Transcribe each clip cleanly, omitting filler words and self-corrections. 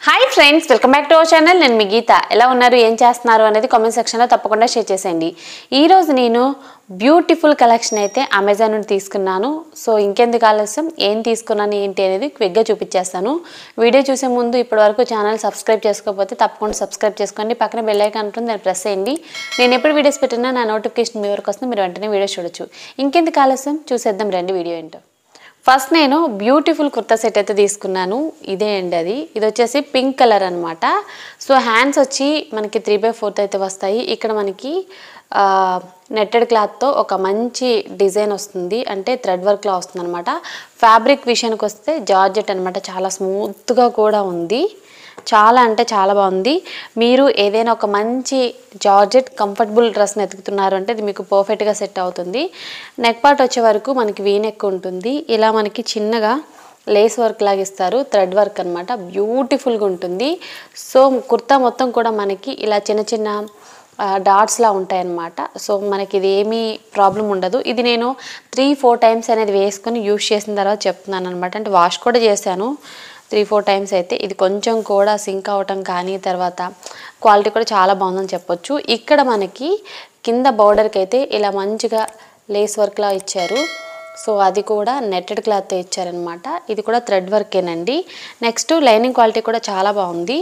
Hi friends, welcome back to our channel. నేను మీ గీత. ఎలా ఉన్నారు, ఏం చేస్తున్నారు అనేది కామెంట్ సెక్షన్లో తప్పకుండా షేర్ చేసేయండి. ఈరోజు నేను బ్యూటిఫుల్ కలెక్షన్ అయితే అమెజాన్ నుండి తీసుకున్నాను. సో ఇంకెందుకు ఆలస్యం, ఏం తీసుకున్నాను ఏంటి అనేది క్విక్గా చూపించేస్తాను. వీడియో చూసే ముందు ఇప్పటివరకు ఛానల్ సబ్స్క్రైబ్ చేసుకోకపోతే తప్పకుండా సబ్స్క్రైబ్ చేసుకోండి. పక్కన బెల్ ఐకాన్ ఉంటుంది, దాన్ని ప్రెస్ చేయండి. నేను ఎప్పుడు వీడియోస్ పెట్టినా నా నోటిఫికేషన్ మీ వరకు వస్తుంది, మీరు వెంటనే వీడియో చూడొచ్చు. ఇంకెందుకు ఆలస్యం, చూసేద్దాం రండి వీడియో ఏంటో. ఫస్ట్ నేను బ్యూటిఫుల్ కుర్తా సెట్ అయితే తీసుకున్నాను. ఇదే అండి, ఇది వచ్చేసి పింక్ కలర్ అనమాట. సో హ్యాండ్స్ వచ్చి మనకి 3/4 అయితే వస్తాయి. ఇక్కడ మనకి నెట్టెడ్ క్లాత్తో ఒక మంచి డిజైన్ వస్తుంది, అంటే థ్రెడ్ వర్క్లా వస్తుంది అనమాట. ఫ్యాబ్రిక్ విషయానికి వస్తే జార్జెట్ అనమాట, చాలా స్మూత్గా కూడా ఉంది. చాలా అంటే చాలా బాగుంది. మీరు ఏదైనా ఒక మంచి జార్జెట్ కంఫర్టబుల్ డ్రెస్ని ఎతుకుతున్నారు అంటే ఇది మీకు పర్ఫెక్ట్గా సెట్ అవుతుంది. నెక్ పార్ట్ వచ్చే వరకు మనకి వీ నెక్ ఉంటుంది. ఇలా మనకి చిన్నగా లేస్ వర్క్ లాగా ఇస్తారు, థ్రెడ్ వర్క్ అనమాట. బ్యూటిఫుల్గా ఉంటుంది. సో కుర్తా మొత్తం కూడా మనకి ఇలా చిన్న చిన్న డాట్స్లా ఉంటాయన్నమాట. సో మనకి ఇది ఏమీ ప్రాబ్లం ఉండదు. ఇది నేను 3-4 టైమ్స్ అనేది వేసుకొని యూస్ చేసిన తర్వాత చెప్తున్నాను అనమాట. అంటే వాష్ కూడా చేశాను 3-4 టైమ్స్ అయితే. ఇది కొంచెం కూడా సింక్ అవటం కానీ, తర్వాత క్వాలిటీ కూడా చాలా బాగుందని చెప్పొచ్చు. ఇక్కడ మనకి కింద బోర్డర్కి అయితే ఇలా మంచిగా లేస్ వర్క్లా ఇచ్చారు. సో అది కూడా నెట్టెడ్ క్లాత్ ఇచ్చారనమాట. ఇది కూడా థ్రెడ్ వర్కేనండి. నెక్స్ట్ లైనింగ్ క్వాలిటీ కూడా చాలా బాగుంది.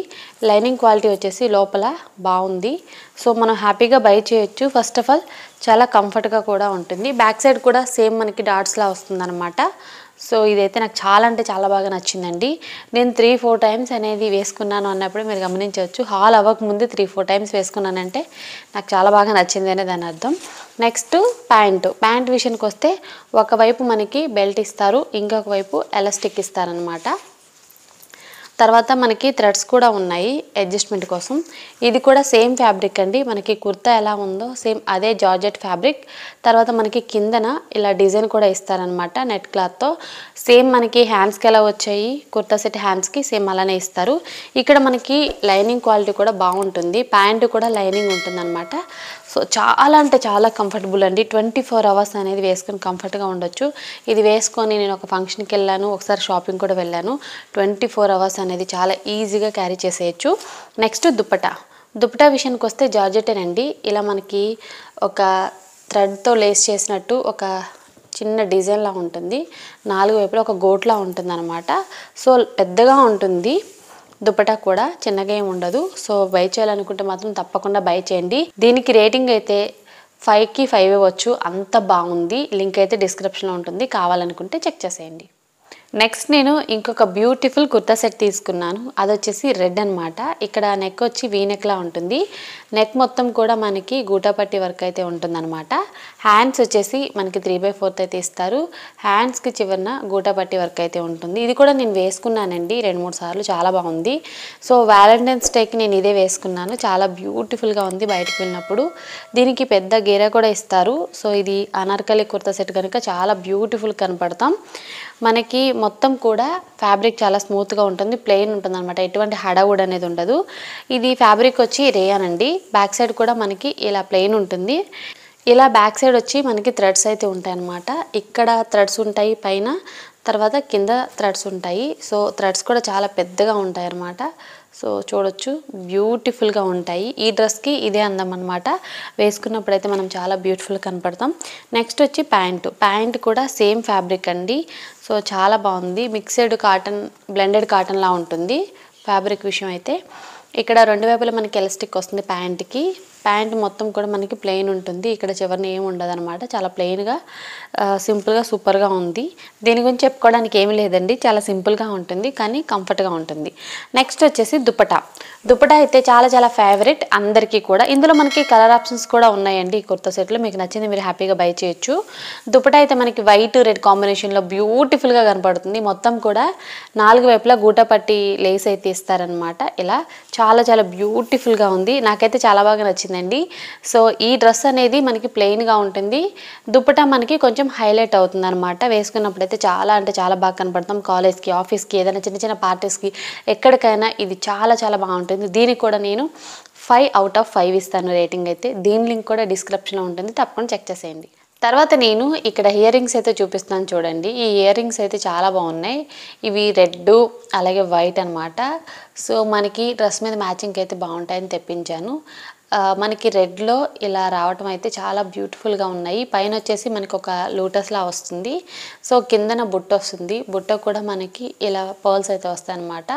లైనింగ్ క్వాలిటీ వచ్చేసి లోపల బాగుంది. సో మనం హ్యాపీగా బై చేయొచ్చు. ఫస్ట్ ఆఫ్ ఆల్ చాలా కంఫర్ట్గా కూడా ఉంటుంది. బ్యాక్ సైడ్ కూడా సేమ్ మనకి డాట్స్లా వస్తుందన్నమాట. సో ఇదైతే నాకు చాలా అంటే చాలా బాగా నచ్చిందండి. నేను 3-4 టైమ్స్ అనేది వేసుకున్నాను అన్నప్పుడు మీరు గమనించవచ్చు. హాల్ అవ్వకముందు 3-4 టైమ్స్ వేసుకున్నానంటే నాకు చాలా బాగా నచ్చింది అనే దాని అర్థం. నెక్స్ట్ ప్యాంట్ విషయానికి వస్తే ఒకవైపు మనకి బెల్ట్ ఇస్తారు, ఇంకొక వైపు ఎలాస్టిక్ ఇస్తారనమాట. తర్వాత మనకి థ్రెడ్స్ కూడా ఉన్నాయి అడ్జస్ట్మెంట్ కోసం. ఇది కూడా సేమ్ ఫ్యాబ్రిక్ అండి, మనకి కుర్తా ఎలా ఉందో సేమ్ అదే జార్జెట్ ఫ్యాబ్రిక్. తర్వాత మనకి కిందన ఇలా డిజైన్ కూడా ఇస్తారనమాట నెట్ క్లాత్తో. సేమ్ మనకి హ్యాండ్స్కి ఎలా వచ్చాయి కుర్తా సెట్ హ్యాండ్స్కి సేమ్ అలానే ఇస్తారు. ఇక్కడ మనకి లైనింగ్ క్వాలిటీ కూడా బాగుంటుంది, ప్యాంటు కూడా లైనింగ్ ఉంటుంది అనమాట. సో చాలా అంటే చాలా కంఫర్టబుల్ అండి. 24 అవర్స్ అనేది వేసుకొని కంఫర్ట్గా ఉండొచ్చు. ఇది వేసుకొని నేను ఒక ఫంక్షన్కి వెళ్ళాను, ఒకసారి షాపింగ్ కూడా వెళ్ళాను. 24 అవర్స్ అనేది చాలా ఈజీగా క్యారీ చేసేయచ్చు. నెక్స్ట్ దుప్పటా విషయానికి వస్తే జార్జెటేనండి. ఇలా మనకి ఒక థ్రెడ్తో లేస్ చేసినట్టు ఒక చిన్న డిజైన్లా ఉంటుంది. 4 వైపులా ఒక గోట్లా ఉంటుంది అనమాట. సో పెద్దగా ఉంటుంది. దుపట్టా కూడా చిన్నగా ఏమి ఉండదు. సో బై చేయాలనుకుంటే మాత్రం తప్పకుండా బై చేయండి. దీనికి రేటింగ్ అయితే 5కి 5 ఇవ్వచ్చు, అంత బాగుంది. లింక్ అయితే డిస్క్రిప్షన్లో ఉంటుంది, కావాలనుకుంటే చెక్ చేసేయండి. నెక్స్ట్ నేను ఇంకొక బ్యూటిఫుల్ కుర్తా సెట్ తీసుకున్నాను. అది వచ్చేసి రెడ్ అనమాట. ఇక్కడ నెక్ వచ్చి వీ నెక్లా ఉంటుంది. నెక్ మొత్తం కూడా మనకి గూటాపట్టి వర్క్ అయితే ఉంటుందన్నమాట. హ్యాండ్స్ వచ్చేసి మనకి 3/4 అయితే ఇస్తారు. హ్యాండ్స్కి చివరన గూటాపట్టి వర్క్ అయితే ఉంటుంది. ఇది కూడా నేను వేసుకున్నానండి 2-3 సార్లు, చాలా బాగుంది. సో వ్యాలంటైన్స్ డేకి నేను ఇదే వేసుకున్నాను, చాలా బ్యూటిఫుల్గా ఉంది బయటకు వెళ్ళినప్పుడు. దీనికి పెద్ద గేరా కూడా ఇస్తారు. సో ఇది అనార్కలి కుర్తా సెట్ కనుక చాలా బ్యూటిఫుల్ కనపడతాం. మనకి మొత్తం కూడా ఫ్యాబ్రిక్ చాలా స్మూత్గా ఉంటుంది, ప్లెయిన్ ఉంటుంది అనమాట. ఎటువంటి హడావుడ్ అనేది ఉండదు. ఇది ఫ్యాబ్రిక్ వచ్చి రేయాన్ అండి. బ్యాక్ సైడ్ కూడా మనకి ఇలా ప్లెయిన్ ఉంటుంది. ఇలా బ్యాక్ సైడ్ వచ్చి మనకి థ్రెడ్స్ అయితే ఉంటాయి అన్నమాట. ఇక్కడ థ్రెడ్స్ ఉంటాయి పైన, తర్వాత కింద థ్రెడ్స్ ఉంటాయి. సో థ్రెడ్స్ కూడా చాలా పెద్దగా ఉంటాయి అన్నమాట. సో చూడొచ్చు, బ్యూటిఫుల్గా ఉంటాయి. ఈ డ్రెస్కి ఇదే అందం అనమాట. వేసుకున్నప్పుడైతే మనం చాలా బ్యూటిఫుల్గా కనపడతాం. నెక్స్ట్ వచ్చి ప్యాంట్ కూడా సేమ్ ఫ్యాబ్రిక్ అండి. సో చాలా బాగుంది. మిక్స్డ్ కాటన్, బ్లెండెడ్ కాటన్లా ఉంటుంది ఫ్యాబ్రిక్ విషయం అయితే. ఇక్కడ 2 వైపులా మనకి ఎలాస్టిక్ వస్తుంది ప్యాంట్కి. ప్యాంట్ మొత్తం కూడా మనకి ప్లెయిన్ ఉంటుంది. ఇక్కడ చివరిన ఏమి ఉండదు అనమాట. చాలా ప్లెయిన్గా సింపుల్గా సూపర్గా ఉంది. దీని గురించి చెప్పుకోవడానికి ఏమీ లేదండి, చాలా సింపుల్గా ఉంటుంది కానీ కంఫర్ట్గా ఉంటుంది. నెక్స్ట్ వచ్చేసి దుపట్టా అయితే చాలా చాలా ఫేవరెట్ అందరికీ కూడా. ఇందులో మనకి కలర్ ఆప్షన్స్ కూడా ఉన్నాయండి ఈ కుర్తా సెట్లో. మీకు నచ్చింది మీరు హ్యాపీగా బై చేయొచ్చు. దుపట్టా అయితే మనకి వైట్ రెడ్ కాంబినేషన్లో బ్యూటిఫుల్గా కనపడుతుంది. మొత్తం కూడా 4 వైపులా గూటపట్టి లేస్ అయితే ఇస్తారనమాట. ఇలా చాలా చాలా బ్యూటిఫుల్గా ఉంది. నాకైతే చాలా బాగా నచ్చిందండి. సో ఈ డ్రెస్ అనేది మనకి ప్లెయిన్గా ఉంటుంది, దుపట్టా మనకి కొంచెం హైలైట్ అవుతుంది అనమాట. వేసుకున్నప్పుడైతే చాలా అంటే చాలా బాగా కనపడతాం. కాలేజ్కి, ఆఫీస్కి, ఏదైనా చిన్న చిన్న పార్టీస్కి, ఎక్కడికైనా ఇది చాలా చాలా బాగుంటుంది. దీనికి కూడా నేను 5/5 ఇస్తాను రేటింగ్ అయితే. దీని లింక్ కూడా డిస్క్రిప్షన్లో ఉంటుంది, తప్పకుండా చెక్ చేసేయండి. తర్వాత నేను ఇక్కడ ఇయర్ రింగ్స్ అయితే చూపిస్తున్నాను చూడండి. ఈ ఇయర్ రింగ్స్ అయితే చాలా బాగున్నాయి. ఇవి రెడ్ అలాగే వైట్ అనమాట. సో మనకి డ్రెస్ మీద మ్యాచింగ్ అయితే బాగుంటాయని తెప్పించాను. మనకి రెడ్లో ఇలా రావటం అయితే చాలా బ్యూటిఫుల్గా ఉన్నాయి. పైన వచ్చేసి మనకి ఒక లోటస్లా వస్తుంది. సో కిందన బుట్ట వస్తుంది. బుట్ట కూడా మనకి ఇలా పర్ల్స్ అయితే వస్తాయి అన్నమాట.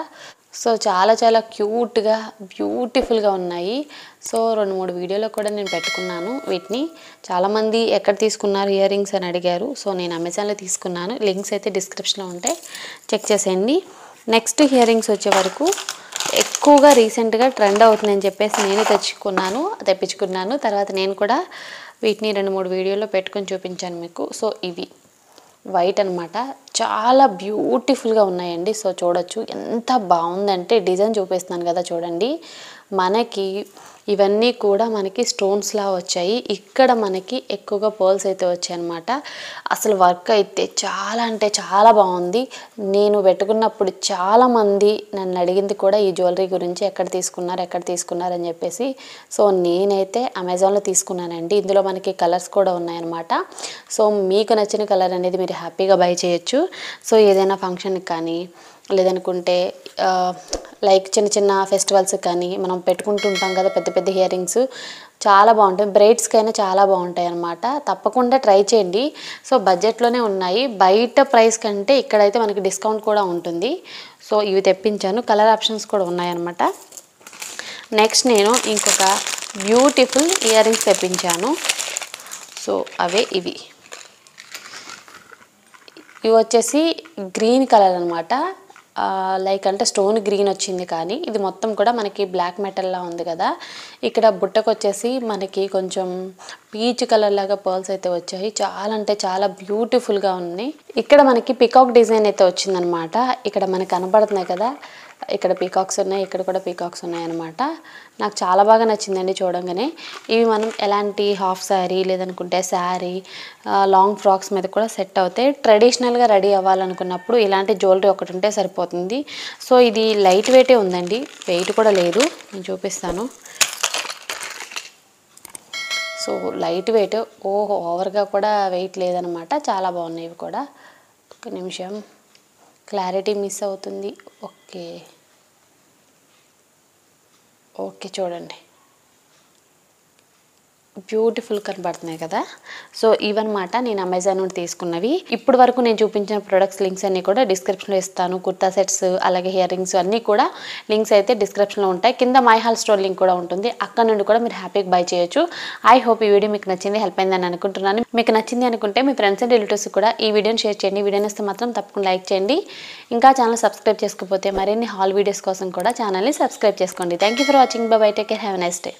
సో చాలా చాలా క్యూట్గా బ్యూటిఫుల్గా ఉన్నాయి. సో 2-3 వీడియోలో కూడా నేను పెట్టుకున్నాను వీటిని. చాలామంది ఎక్కడ తీసుకున్నారు ఇయర్ రింగ్స్ అని అడిగారు. సో నేను అమెజాన్లో తీసుకున్నాను. లింక్స్ అయితే డిస్క్రిప్షన్లో ఉంటాయి, చెక్ చేసేయండి. నెక్స్ట్ ఇయర్ రింగ్స్ వచ్చే వరకు ఎక్కువగా రీసెంట్గా ట్రెండ్ అవుతుందని చెప్పేసి నేను తెప్పించుకున్నాను. తర్వాత నేను కూడా వీటిని 2-3 వీడియోలో పెట్టుకొని చూపించాను మీకు. సో ఇవి వైట్ అనమాట, చాలా బ్యూటిఫుల్గా ఉన్నాయండి. సో చూడొచ్చు ఎంత బాగుందంటే, డిజైన్ చూపిస్తున్నాను కదా చూడండి. మనకి ఇవన్నీ కూడా మనకి స్టోన్స్లా వచ్చాయి. ఇక్కడ మనకి ఎక్కువగా పర్ల్స్ అయితే వచ్చాయి అనమాట. అసలు వర్క్ అయితే చాలా అంటే చాలా బాగుంది. నేను పెట్టుకున్నప్పుడు చాలామంది నన్ను అడిగింది కూడా ఈ జ్యువెలరీ గురించి, ఎక్కడ తీసుకున్నారు అని చెప్పేసి. సో నేనైతే అమెజాన్లో తీసుకున్నానండి. ఇందులో మనకి కలర్స్ కూడా ఉన్నాయన్నమాట. సో మీకు నచ్చిన కలర్ అనేది మీరు హ్యాపీగా బై చేయొచ్చు. సో ఏదైనా ఫంక్షన్కి కానీ లేదనుకుంటే లైక్ చిన్న చిన్న ఫెస్టివల్స్ కానీ మనం పెట్టుకుంటూ ఉంటాం కదా పెద్ద పెద్ద ఇయర్ రింగ్స్, చాలా బాగుంటాయి. బ్రైడ్స్కైనా చాలా బాగుంటాయి అన్నమాట. తప్పకుండా ట్రై చేయండి. సో బడ్జెట్లోనే ఉన్నాయి. బయట ప్రైస్ కంటే ఇక్కడైతే మనకి డిస్కౌంట్ కూడా ఉంటుంది. సో ఇవి తెప్పించాను. కలర్ ఆప్షన్స్ కూడా ఉన్నాయన్నమాట. నెక్స్ట్ నేను ఇంకొక బ్యూటిఫుల్ ఇయర్ రింగ్స్ తెప్పించాను. సో అవే ఇవి వచ్చేసి గ్రీన్ కలర్ అనమాట. లైక్ అంటే స్టోన్ గ్రీన్ వచ్చింది, కానీ ఇది మొత్తం కూడా మనకి బ్లాక్ మెటల్లా ఉంది కదా. ఇక్కడ బుట్టకు వచ్చేసి మనకి కొంచెం పీచ్ కలర్ లాగా పర్ల్స్ అయితే వచ్చాయి. చాలా అంటే చాలా బ్యూటిఫుల్గా ఉన్నాయి. ఇక్కడ మనకి పికాక్ డిజైన్ అయితే వచ్చిందనమాట. ఇక్కడ మనకి కనపడుతున్నాయి కదా, ఇక్కడ పీకాక్స్ ఉన్నాయి, ఇక్కడ కూడా పీకాక్స్ ఉన్నాయన్నమాట. నాకు చాలా బాగా నచ్చిందండి చూడంగానే. ఇవి మనం ఎలాంటి హాఫ్ శారీ లేదనుకుంటే శారీ, లాంగ్ ఫ్రాక్స్ మీద కూడా సెట్ అవుతాయి. ట్రెడిషనల్గా రెడీ అవ్వాలనుకున్నప్పుడు ఇలాంటి జ్యువెలరీ ఒకటి ఉంటే సరిపోతుంది. సో ఇది లైట్ వెయిటే ఉందండి, వెయిట్ కూడా లేదు. నేను చూపిస్తాను. సో లైట్ వెయిట్, ఓవర్గా కూడా వెయిట్ లేదనమాట. చాలా బాగున్నాయి ఇవి కూడా. ఒక నిమిషం, క్లారిటీ మిస్ అవుతుంది. ఓకే చూడండి, బ్యూటిఫుల్ కనబడుతున్నాయి కదా. సో ఇవన్నమాట నేను అమెజాన్ నుండి తీసుకున్నవి. ఇప్పటి వరకు నేను చూపించిన ప్రొడక్ట్స్ లింక్స్ అన్నీ కూడా డిస్క్రిప్షన్లో ఇస్తాను. కుర్తా సెట్స్ అలాగే ఇయర్ రింగ్స్ అన్నీ కూడా లింక్స్ అయితే డిస్క్రిప్షన్లో ఉంటాయి. కింద మై హాల్ స్టోర్ లింక్ కూడా ఉంటుంది, అక్కడ నుండి కూడా మీరు హ్యాపీగా బై చేయొచ్చు. ఐ హోప్ ఈ వీడియో మీకు నచ్చింది, హెల్ప్ అయిందని అనుకుంటున్నాను. మీకు నచ్చింది అనుకుంటే మీ ఫ్రెండ్స్ అండ్ రిలేటివ్స్ కూడా ఈ వీడియోని షేర్ చేయండి. వీడియో నచ్చితే మాత్రం తప్పకుండా లైక్ చేయండి. ఇంకా ఛానల్ సబ్స్క్రైబ్ చేసుకోకపోతే మరిన్ని హాల్ వీడియోస్ కోసం కూడా ఛానల్ని సబ్స్క్రైబ్ చేసుకోండి. Thank you for watching. By by, take care, have a nice day.